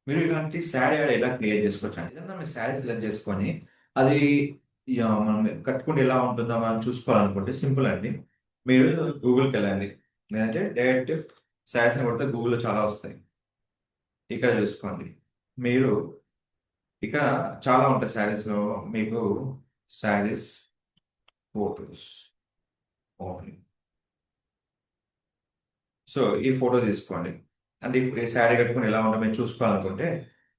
మీరు ఇలాంటి శారీ యాడ్ ఎలా క్రియేట్ చేసుకోవచ్చు అంటే ఏదైనా మీరు శారీ సెలెక్ట్ చేసుకొని అది మనం కట్టుకుంటే ఎలా ఉంటుందో మనం చూసుకోవాలనుకుంటే సింపుల్ అండి. మీరు గూగుల్కి వెళ్ళండి, లేదంటే డైరెక్ట్ శారీస్ కొడితే గూగుల్లో చాలా వస్తాయి. ఇక్కడ చూసుకోండి. మీరు ఇక్కడ చాలా ఉంటాయి శారీస్ లో. మీకు శారీస్ ఫోటోస్ ఓన్లీ. సో ఈ ఫోటో తీసుకోండి. అంటే ఈ శారీ కట్టుకుని ఎలా ఉంటుందో మీరు చూసుకోవాలనుకుంటే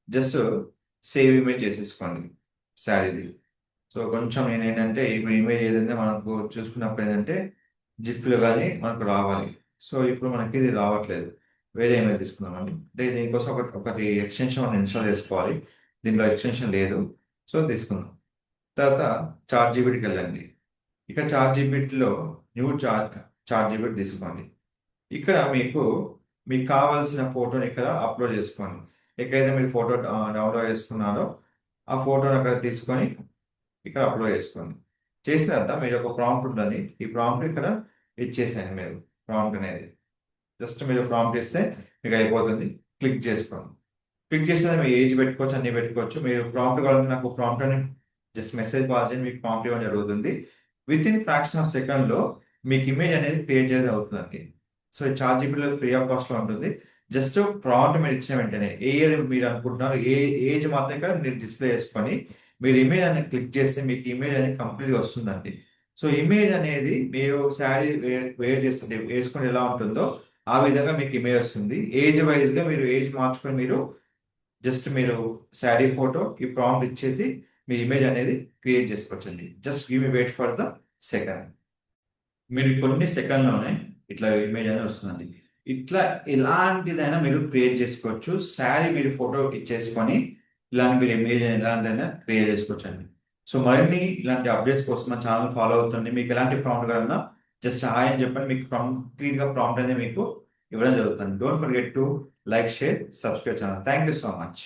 జస్ట్ సేవ్ ఇమేజ్ చేసేసుకోండి శారీది. సో కొంచెం నేను ఏంటంటే ఇప్పుడు ఇమేజ్ ఏదైతే మనకు చూసుకున్నప్పుడు ఏంటంటే జిఫ్లో కానీ మనకు రావాలి. సో ఇప్పుడు మనకి ఇది రావట్లేదు. వేరే ఇమేజ్ తీసుకుందామండి. అంటే దీనికోసం ఒకటి ఒకటి ఎక్స్టెన్షన్ మనం ఇన్స్టాల్ చేసుకోవాలి. దీనిలో ఎక్స్టెన్షన్ లేదు. సో తీసుకుందాం. తర్వాత చార్ట్ జీబీటీకి వెళ్ళండి. ఇక్కడ చార్ట్ జీబీటీలో న్యూ చార్ట్ జీబీటీ తీసుకోండి. ఇక్కడ మీకు కావాల్సిన ఫోటోని ఇక్కడ అప్లోడ్ చేసుకోండి. ఎక్కడైతే మీరు ఫోటో డౌన్లోడ్ చేసుకున్నారో ఆ ఫోటోని అక్కడ తీసుకొని ఇక్కడ అప్లోడ్ చేసుకోండి. చేసిన తర్వాత మీరు ఒక ప్రాంప్ట్ ఉంటుంది. ఈ ప్రాంప్ట్ ఇక్కడ ఇచ్చేసేయండి. మీరు ప్రాంప్ట్ అనేది జస్ట్ మీరు ప్రాంప్ట్ ఇస్తే మీకు అయిపోతుంది. క్లిక్ చేసుకోండి. క్లిక్ చేసిన మీ ఏజ్ పెట్టుకోవచ్చు, అన్ని పెట్టుకోవచ్చు. మీరు ప్రాంప్ట్ కావాలంటే నాకు ప్రాంప్ట్ అని జస్ట్ మెసేజ్ పాస్ చేయండి, మీకు ప్రాంప్ట్ ఇవ్వడం జరుగుతుంది. విత్ ఇన్ ఫ్రాక్షన్ ఆఫ్ సెకండ్లో మీకు ఇమేజ్ అనేది క్రియేట్ చేయడం అవుతుందండి. సో ఈ చార్ట్ జీపీటీలో ఫ్రీ ఆఫ్ కాస్ట్లో ఉంటుంది. జస్ట్ ప్రాంప్ట్ మీరు ఇచ్చిన వెంటనే ఏ ఇయర్ మీరు అనుకుంటున్నారు, ఏ ఏజ్ మాత్రం ఇక్కడ మీరు డిస్ప్లే చేసుకొని మీరు ఇమేజ్ అనేది క్లిక్ చేస్తే మీకు ఇమేజ్ అనేది కంప్లీట్గా వస్తుందండి. సో ఇమేజ్ అనేది మీరు శారీ వేర్ చేస్తుంటే వేసుకొని ఎలా ఉంటుందో ఆ విధంగా మీకు ఇమేజ్ వస్తుంది. ఏజ్ వైజ్గా మీరు ఏజ్ మార్చుకొని మీరు జస్ట్ మీరు శారీ ఫోటో ఈ ప్రాంప్ట్ ఇచ్చేసి మీ ఇమేజ్ అనేది క్రియేట్ చేసుకోవచ్చండి. Just give me wait for the second. మీరు కొన్ని సెకండ్లోనే ఇట్లా ఇమేజ్ అనేది వస్తుందండి. ఇట్లా ఎలాంటిదైనా మీరు క్రియేట్ చేసుకోవచ్చు. శారీ మీరు ఫోటో ఇచ్చేసుకొని ఇలాంటి మీరు ఇమేజ్ ఎలాంటిదైనా క్రియేట్ చేసుకోవచ్చు అండి. సో మరిన్ని ఇలాంటి అప్డేట్స్ కోసం మన ఛానల్ ఫాలో అవుతుంది. మీకు ఎలాంటి ప్రాంప్ట్ కావాలన్నా జస్ట్ హాయ్ అని చెప్పండి. మీకు కంప్లీట్గా ప్రాంప్ట్ అనేది మీకు ఇవ్వడం జరుగుతుంది. Don't forget to like, share, subscribe channel. Thank you so much.